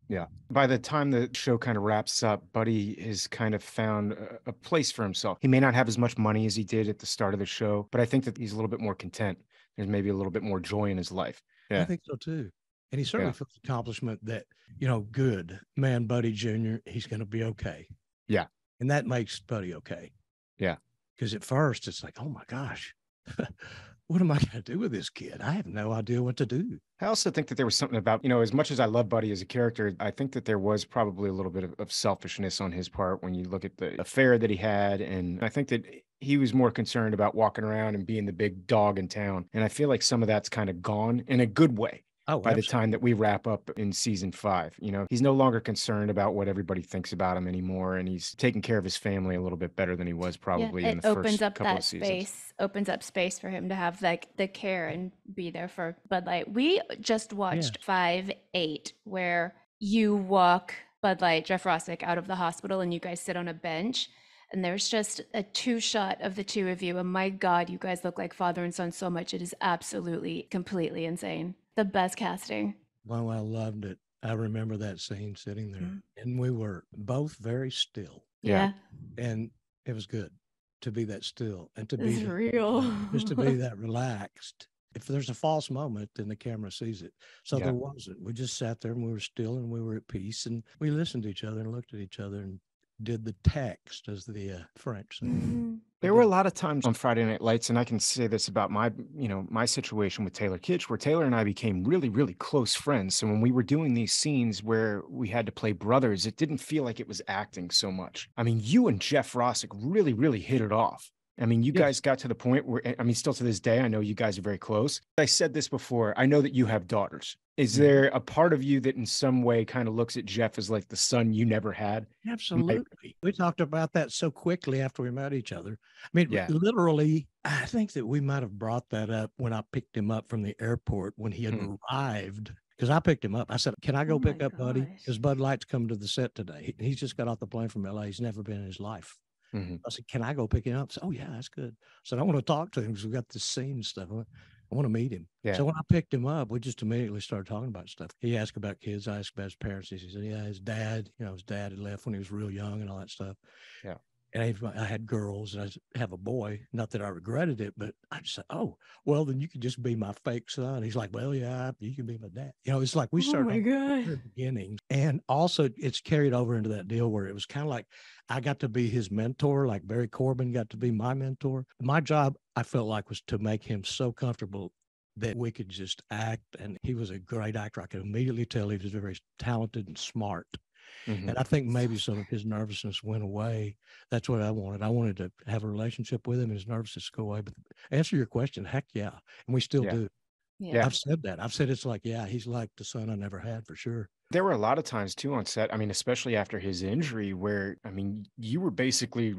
Yeah. By the time the show kind of wraps up, Buddy has kind of found a place for himself. He may not have as much money as he did at the start of the show, but I think that he's a little bit more content. There's maybe a little bit more joy in his life. Yeah. I think so too. And he certainly feels accomplishment that, good man, Buddy Jr., he's going to be okay. Yeah. And that makes Buddy okay. Yeah. Because at first it's like, oh my gosh, what am I going to do with this kid? I have no idea what to do. I also think that there was something about, as much as I love Buddy as a character, I think that there was probably a little bit of selfishness on his part when you look at the affair that he had. And I think that he was more concerned about walking around and being the big dog in town. And I feel like some of that's kind of gone in a good way. Oh, by the absolutely. time that we wrap up in season 5. You know, he's no longer concerned about what everybody thinks about him anymore, and he's taking care of his family a little bit better than he was Yeah, probably in it the opens first up couple of that seasons. opens up space for him to have like the care and be there for Bud Light. We just watched 5-8, where you walk Bud Light, Jeff Rossick, out of the hospital and you guys sit on a bench. And there's just a 2 shot of the two of you. And my God, you guys look like father and son so much. It is absolutely, completely insane. The best casting. Well, I loved it. I remember that scene sitting there, and we were both very still, Yeah. and it was good to be that still and to be It's that, real. just to be that relaxed. If there's a false moment, then the camera sees it. So Yeah. there wasn't. We just sat there and we were still and we were at peace, and we listened to each other and looked at each other and did the text, as the French say. There were a lot of times on Friday Night Lights, and I can say this about my situation with Taylor Kitsch, where Taylor and I became really, really close friends. So when we were doing these scenes where we had to play brothers, it didn't feel like it was acting so much. I mean, you and Jeff Rossick really, really hit it off. I mean, you Yes. guys got to the point where, I mean, still to this day, I know you guys are very close. I said this before. I know that you have daughters. Is there a part of you that in some way kind of looks at Jeff as like the son you never had? Absolutely. We talked about that so quickly after we met each other. I mean, Yeah. literally, I think that we might have brought that up when I picked him up from the airport when he had Hmm. arrived. Because I picked him up. I said, "Can I go Oh pick my up Buddy? gosh. Because Bud Light's come to the set today. He's just got off the plane from LA. He's never been in his life." Mhm. I said, "Can I go pick him up?" I said, "Oh, yeah, that's good." I said, "I want to talk to him because we got this scene and stuff. I want to meet him." Yeah. So when I picked him up, we just immediately started talking about stuff. He asked about kids. I asked about his parents. He said, "Yeah, his dad had left when he was real young and all that stuff." Yeah. And I had girls and I have a boy. Not that I regretted it, but I just said, "Oh, well, then you could just be my fake son." He's like, "Well, yeah, you can be my dad." It's like we Oh started my at God. the beginning. And also it's carried over into that deal where it was kind of like I got to be his mentor, like Barry Corbin got to be my mentor. My job, I felt like, was to make him so comfortable that we could just act. And he was a great actor. I could immediately tell he was very talented and smart. Mhm. And I think maybe some of his nervousness went away. That's what I wanted. I wanted to have a relationship with him, his nervousness go away. But answer your question, heck yeah. And we still Yeah. do. Yeah. I've said that. I've said it's like, yeah, he's like the son I never had for sure. There were a lot of times too on set, I mean, especially after his injury, where, I mean, you were basically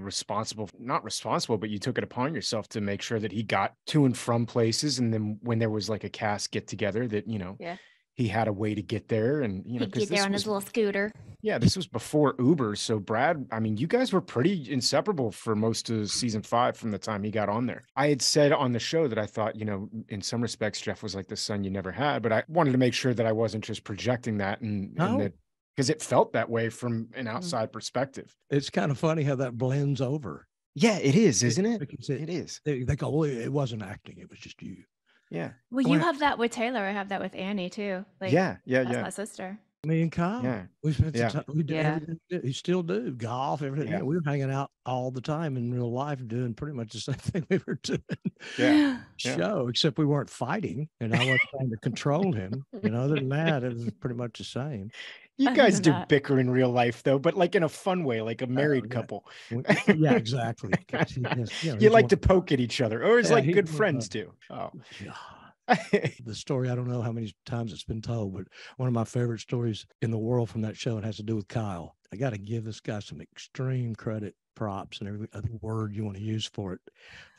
not responsible, but you took it upon yourself to make sure that he got to and from places. And then when there was like a cast get together that, Yeah. he had a way to get there. And, He'd because get there this on his was, little scooter. yeah, this was before Uber. So Brad, I mean, you guys were pretty inseparable for most of season 5 from the time he got on there. I had said on the show that I thought, in some respects, Jeff was like the son you never had, but I wanted to make sure that I wasn't just projecting that and No. that, because it felt that way from an outside perspective. It's kind of funny how that blends over. Yeah, it is, isn't it? Because It is. They go, well, it wasn't acting. It was just you. Yeah. Well, Oh, you yeah. have that with Taylor. I have that with Annie too. Like, Yeah. that's my sister. Me and Kyle. Yeah. We spent Yeah. the time. We did Yeah. everything. We still do golf. Everything. Yeah. We were hanging out all the time in real life, doing pretty much the same thing we were doing. Yeah. Show, except we weren't fighting, and I wasn't trying to control him. Other than that, it was pretty much the same. You Other guys than do that. bicker in real life, though, but like in a fun way, like a married yeah. couple. Yeah, exactly. 'Cause he just, You he's like one- to poke at each other, or it's Yeah, like he's good one of friends the- do. Oh. God. The story, I don't know how many times it's been told, but one of my favorite stories in the world from that show, it has to do with Kyle. I got to give this guy some extreme credit, props, and every other word you want to use for it,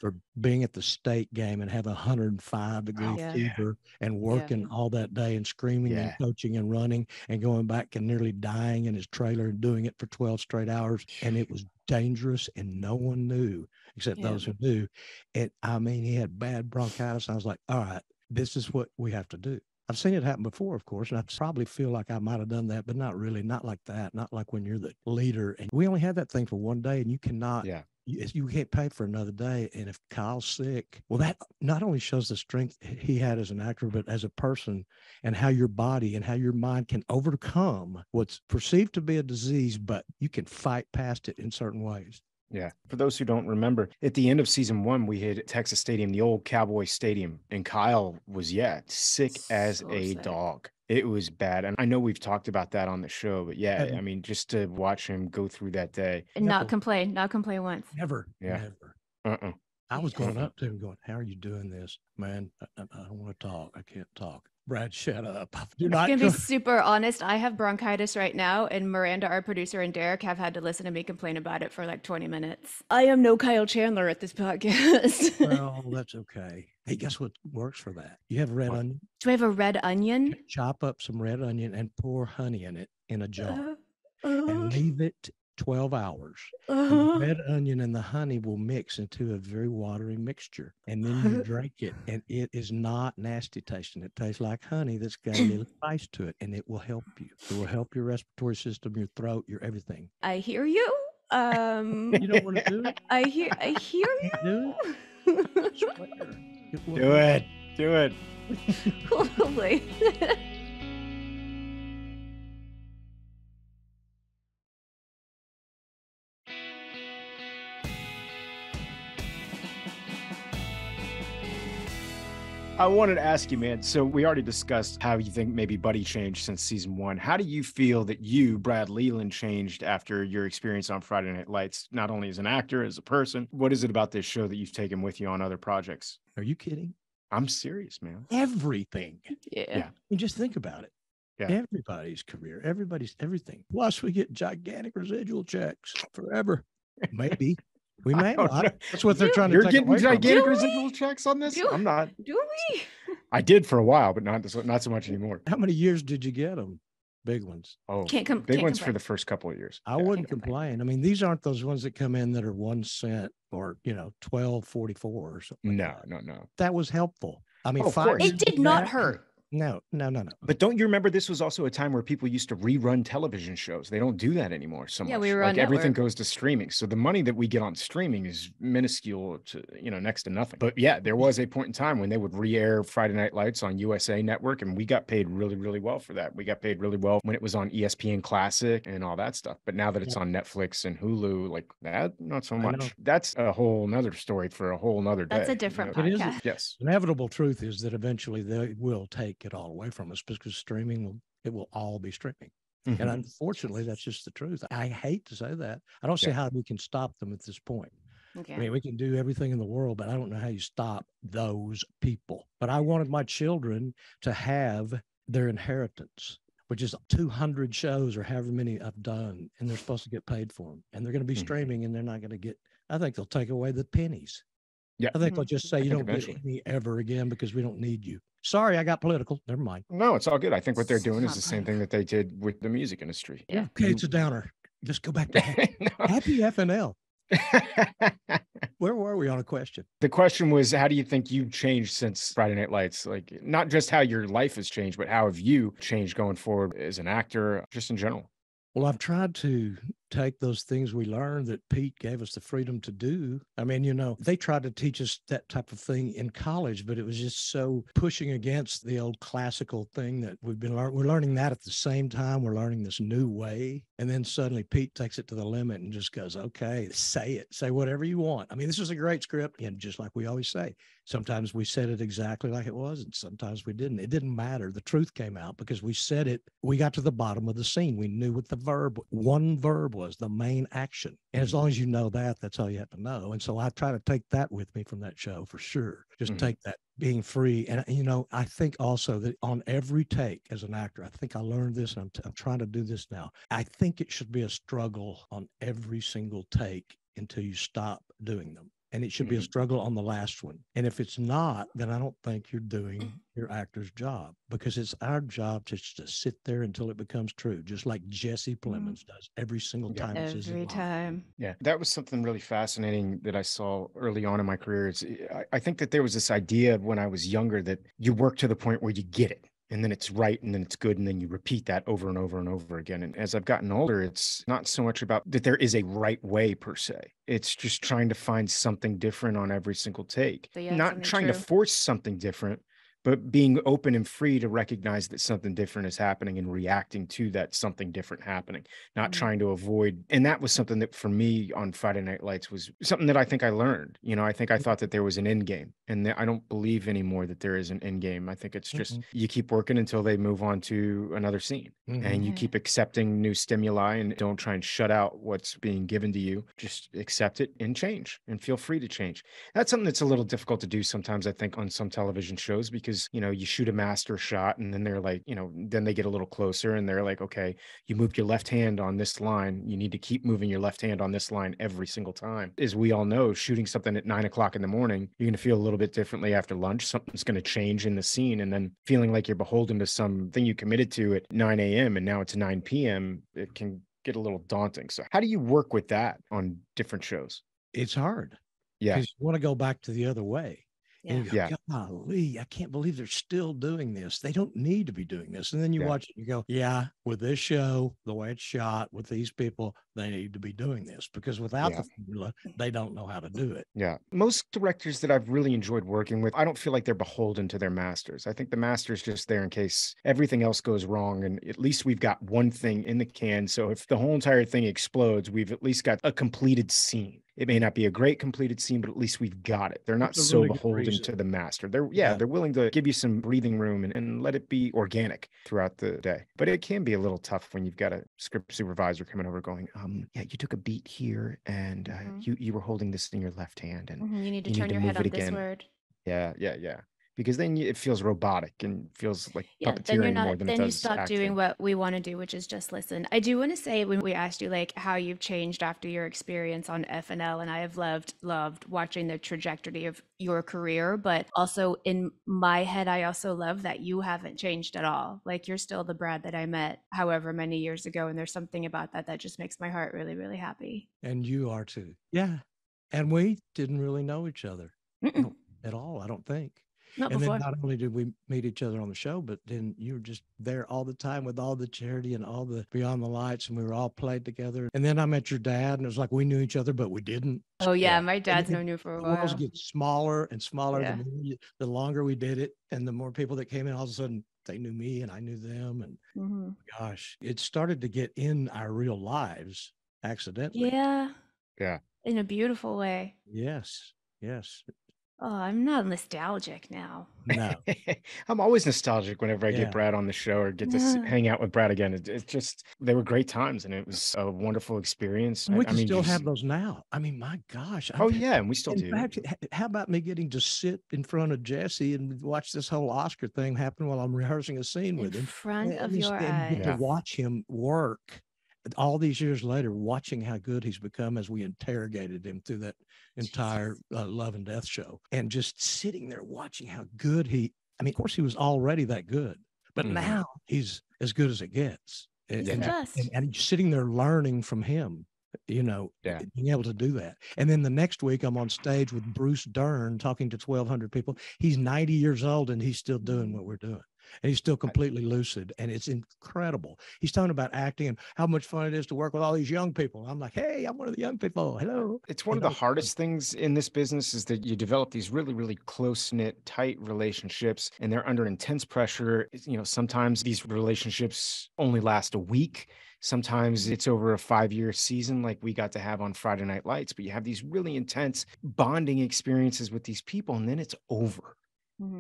for being at the state game and having 105-degree Yeah. fever and working all that day and screaming and Yeah. coaching and running and going back and nearly dying in his trailer and doing it for 12 straight hours. And it was dangerous and no one knew except Yeah. those who knew. I mean, he had bad bronchitis. I was like, all right, this is what we have to do. I've seen it happen before, of course, and I probably feel like I might have done that, but not really, not like that, not like when you're the leader. And we only had that thing for one day, and you cannot, you can't pay for another day. And if Kyle's sick, well, that not only shows the strength he had as an actor, but as a person, and how your body and how your mind can overcome what's perceived to be a disease, but you can fight past it in certain ways. Yeah. For those who don't remember, at the end of season 1, we hit Texas Stadium, the old Cowboy Stadium, and Kyle was, sick as So a sick. dog. It was bad. And I know we've talked about that on the show, but I mean, just to watch him go through that day. And not complain once. Never. Yeah. I was going up to him going, how are you doing this, man? I don't want to talk. I can't talk. Brad, shut up. Do I'm not gonna be come. super honest. I have bronchitis right now, and Miranda, our producer, and Derek have had to listen to me complain about it for like 20 minutes. I am no Kyle Chandler at this podcast. Well, that's okay. Hey, guess what works for that? You have red onion. Do I have a red onion? Chop up some red onion and pour honey in it in a jar Uh, and leave it 12 hours. And the red onion and the honey will mix into a very watery mixture. And then you drink it, and it is not nasty tasting. It tastes like honey that's got a little spice to it, and it will help you. It will help your respiratory system, your throat, your everything. I hear you. You don't want to do it? I hear you. Do it? I swear. will Do it. Do it. Probably. I wanted to ask you, man. So we already discussed how you think maybe Buddy changed since season 1. How do you feel that you, Brad Leland, changed after your experience on Friday Night Lights, not only as an actor, as a person? What is it about this show that you've taken with you on other projects? Are you kidding? I'm serious, man. Everything. Yeah. And just think about it. Yeah. Everybody's career, everybody's everything. Plus, we get gigantic residual checks forever. Maybe. We may not. That's what they're trying to You're take getting away from us. gigantic Do we? residual checks on this? Do- I'm not. Do we? I did for a while, but not so much anymore. How many years did you get them? Big ones. Oh, Big big ones for complain. the first couple of years. I wouldn't complain. I mean, these aren't those ones that come in that are 1 cent or, $12.44 or something. No. That was helpful. I mean, Oh, of 5 course. years It did of not that- hurt. No. But don't you remember this was also a time where people used to rerun television shows? They don't do that anymore so much. Yeah, we were on like everything network. goes to streaming. So the money that we get on streaming is minuscule to, next to nothing. But yeah, there was a point in time when they would re-air Friday Night Lights on USA Network, and we got paid really, really well for that. We got paid really well when it was on ESPN Classic and all that stuff. But now that it's on Netflix and Hulu, like that, not so I know. much. That's a whole nother story for a whole nother day. That's a different It is. podcast. Yes. Inevitable truth is that eventually they will take it all away from us because streaming will all be streaming. Mhm. And unfortunately, that's just the truth. I hate to say that. I don't see how we can stop them at this point. Okay. I mean, we can do everything in the world, but I don't know how you stop those people. But I wanted my children to have their inheritance, which is 200 shows or however many I've done, and they're supposed to get paid for them. And they're going to be Mhm. streaming, and they're not going to get, I think they'll take away the pennies. Yeah. I think they'll just say, I you think don't get eventually. any ever again because we don't need you. Sorry, I got political. Never mind. No, it's all good. I think what they're doing is Not the same fun. thing that they did with the music industry. Yeah. Okay, it's a downer. Just go back to No. happy FNL. Where were we on a question? The question was, how do you think you've changed since Friday Night Lights? Like, not just how your life has changed, but how have you changed going forward as an actor, just in general? Well, I've tried to take those things we learned that Pete gave us the freedom to do. I mean, they tried to teach us that type of thing in college, but it was just so pushing against the old classical thing that we've been learning. We're learning that at the same time. We're learning this new way. And then suddenly Pete takes it to the limit and just goes, okay, say it, say whatever you want. I mean, this is a great script. And just like we always say, sometimes we said it exactly like it was, and sometimes we didn't. It didn't matter. The truth came out because we said it. We got to the bottom of the scene. We knew what one verb was, the main action. And as long as you know that, that's all you have to know. And so I try to take that with me from that show for sure. Just take that being free. And, I think also that on every take as an actor, I think I learned this, and I'm trying to do this now. I think it should be a struggle on every single take until you stop doing them. And it should be a struggle on the last one. And if it's not, then I don't think you're doing your actor's job, because it's our job to sit there until it becomes true, just like Jesse Plemons does every single time. Every time. Yeah, that was something really fascinating that I saw early on in my career. I think that there was this idea when I was younger that you work to the point where you get it. And then it's right, and then it's good, and then you repeat that over and over and over again. And as I've gotten older, it's not so much about that there is a right way per se. It's just trying to find something different on every single take. So yeah, Not something trying to true. force something different, but being open and free to recognize that something different is happening and reacting to that something different happening, not trying to avoid. And that was something that for me on Friday Night Lights was something that I think I learned. I think I thought that there was an end game. And I don't believe anymore that there is an end game. I think it's just Mhm. you keep working until they move on to another scene. And you Yeah. keep accepting new stimuli and don't try and shut out what's being given to you. Just accept it and change and feel free to change. That's something that's a little difficult to do sometimes, I think, on some television shows because, you shoot a master shot and then they're like, then they get a little closer and they're like, okay, you moved your left hand on this line. You need to keep moving your left hand on this line every single time. As we all know, shooting something at 9 o'clock in the morning, you're going to feel a little bit differently after lunch. Something's going to change in the scene. And then feeling like you're beholden to something you committed to at 9 a.m. and now it's 9 p.m., it can get a little daunting. So how do you work with that on different shows? It's hard Yeah. because you want to go back to the other way. Yeah. And you go, golly, I can't believe they're still doing this. They don't need to be doing this. And then you watch it and you go, yeah, with this show, the way it's shot, with these people, they need to be doing this because without the formula, they don't know how to do it. Yeah. Most directors that I've really enjoyed working with, I don't feel like they're beholden to their masters. I think the master's just there in case everything else goes wrong. And at least we've got one thing in the can. So if the whole entire thing explodes, we've at least got a completed scene. It may not be a great completed scene, but at least we've got it. They're not so beholden to the master. They're willing to give you some breathing room and let it be organic throughout the day. But it can be a little tough when you've got a script supervisor coming over going, yeah, you took a beat here and you were holding this in your left hand and you need to turn your head on this word. Yeah. Because then it feels robotic and feels like puppeteering more than it does. Then you stop doing what we want to do, which is just listen. I do want to say when we asked you like how you've changed after your experience on FNL, and I have loved watching the trajectory of your career, but also in my head, I also love that you haven't changed at all. Like you're still the Brad that I met however many years ago, and there's something about that just makes my heart really, really happy. And you are too. Yeah. And we didn't really know each other at all, I don't think. Not and before. then not only did we meet each other on the show, but then you were just there all the time with all the charity and all the Beyond the Lights, and we were all played together. And then I met your dad, and it was like we knew each other, but we didn't. Oh yeah, my dad's known you for a while. The worlds get smaller and smaller the longer we did it, and the more people that came in, all of a sudden they knew me and I knew them, and gosh, it started to get in our real lives accidentally. Yeah, yeah, in a beautiful way. Yes. Oh, I'm not nostalgic now. No. I'm always nostalgic whenever I get Brad on the show or get to hang out with Brad again. It's just, they were great times and it was a wonderful experience. We can still have those now. I mean, my gosh. And we still do. In fact, how about me getting to sit in front of Jesse and watch this whole Oscar thing happen while I'm rehearsing a scene with him? In front of your eyes. To watch him work all these years later, watching how good he's become as we interrogated him through that entire Love and Death show, and just sitting there watching how good of course he was already that good, but now he's as good as it gets. And sitting there learning from him, being able to do that. And then the next week I'm on stage with Bruce Dern talking to 1,200 people. He's 90 years old and he's still doing what we're doing. And he's still completely lucid, and it's incredible. He's talking about acting and how much fun it is to work with all these young people. I'm like, hey, I'm one of the young people. Hello. It's one of the hardest things in this business is that you develop these really, really close-knit, tight relationships, and they're under intense pressure. Sometimes these relationships only last a week. Sometimes it's over a 5-year season like we got to have on Friday Night Lights, but you have these really intense bonding experiences with these people, and then it's over.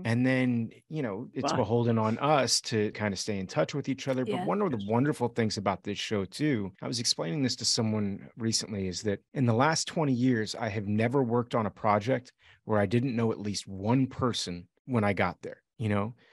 And then, it's beholden on us to kind of stay in touch with each other. But one of the wonderful things about this show, too, I was explaining this to someone recently, is that in the last 20 years, I have never worked on a project where I didn't know at least one person when I got there.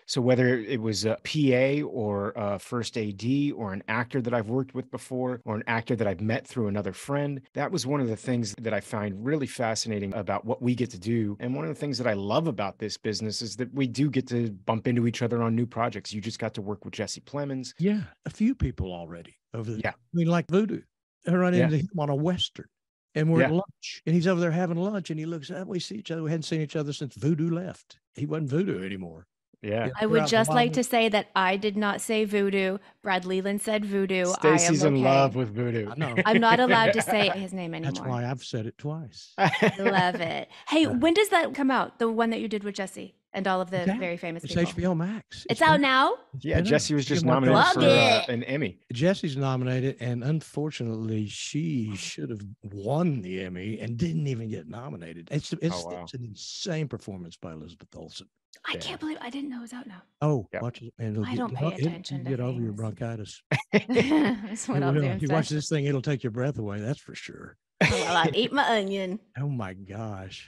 So whether it was a PA or a first AD or an actor that I've worked with before or an actor that I've met through another friend, that was one of the things that I find really fascinating about what we get to do. And one of the things that I love about this business is that we do get to bump into each other on new projects. You just got to work with Jesse Plemons. Yeah, a few people already over there. I mean, like Voodoo. I run into him on a Western. And we're at lunch, and he's over there having lunch, and he looks up. We see each other. We hadn't seen each other since Voodoo left. He wasn't Voodoo anymore. Yeah. I would just like to say that I did not say voodoo. Brad Leland said voodoo. Stacey's in love with voodoo. I know. I'm not allowed to say his name anymore. That's why I've said it twice. I love it. Hey, when does that come out? The one that you did with Jesse? and all of the Yeah, very famous It's people. HBO Max. It's out now. Yeah, been Jesse out. was just You can watch nominated that. for an Emmy. Jesse's nominated, and unfortunately, she should have won the Emmy and didn't even get nominated. It's wow. an insane performance by Elizabeth Olsen. I Yeah. can't believe I didn't know it was out now. Oh, Yep. watch it, and I don't pay attention to Get over your things. bronchitis. That's what I'll do You watch instead. this thing, it'll take your breath away. That's for sure. Well, I'll eat my onion. Oh my gosh.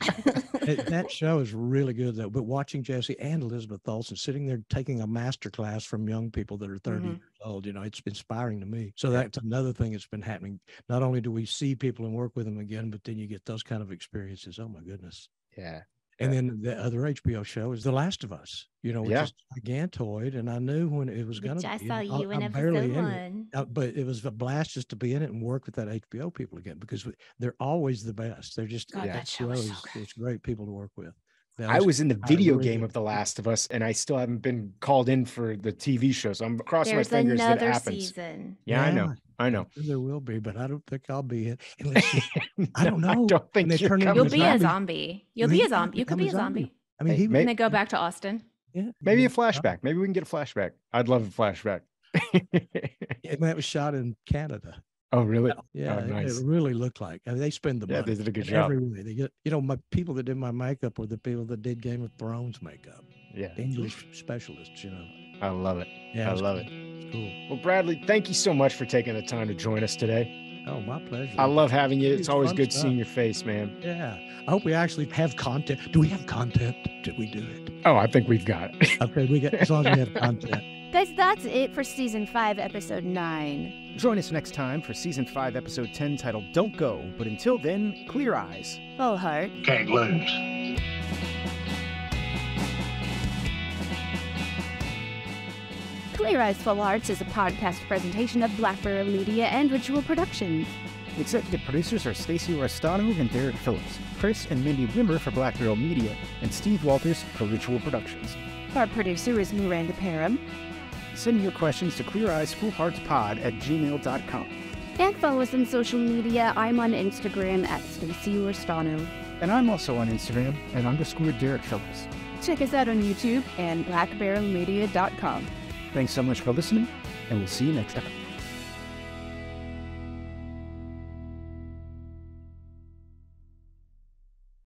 That show is really good though. But watching Jesse and Elizabeth Olsen sitting there taking a master class from young people that are 30 years old, it's inspiring to me. So that's another thing that's been happening. Not only do we see people and work with them again, but then you get those kind of experiences. Oh my goodness. Yeah. And then the other HBO show is The Last of Us, which is gigantoid. And I knew when it was going to I be. saw you in I'm barely episode in it. 1. But it was a blast just to be in it and work with that HBO people again, because they're always the best. They're just, God, that show is so good. it's great people to work with. I was in the video really game did. of The Last of Us, and I still haven't been called in for the TV show. So I'm crossing There's my fingers that it another happens. season. Yeah, I know. There will be, but I don't think I'll be in. I don't know. I don't think When they you're turn coming into You'll be a zombie. zombie. You'll I mean, be a zombie. You could become be a zombie. I mean, Hey, he And then go back to Austin. yeah, Maybe a flashback. Maybe we can get a flashback. I'd love a flashback. And that was shot in Canada. Oh, really? Yeah, Oh, nice. it really looked like. I mean, they spend the Yeah, money. they did a good in job. every way. They get, my people that did my makeup were the people that did Game of Thrones makeup. Yeah. English specialists. I love it. Yeah, I love it. It's cool. Well, Bradley, thank you so much for taking the time to join us today. Oh, my pleasure. I love having you. It's It's always fun good stuff. seeing your face, man. Yeah, I hope we actually have content. Do we have content? Did we do it? Oh, I think we've got it. Okay, we got as long as we have content. Guys, that's it for season 5, episode 9. Join us next time for season 5, episode 10, titled Don't Go. But until then, clear eyes. Full heart. Can't lose. Clear Eyes Full Hearts is a podcast presentation of Blackbarrel Media and Ritual Productions. Executive producers are Stacey Restano and Derek Phillips, Chris and Mindy Wimmer for Black Barrel Media, and Steve Walters for Ritual Productions. Our producer is Miranda Parham. Send your questions to cleareyesfullheartspod@gmail.com. And follow us on social media. I'm on Instagram at Stacey Restano. And I'm also on Instagram at _Derek Phillips. Check us out on YouTube and blackbarrelmedia.com. Thanks so much for listening, and we'll see you next time.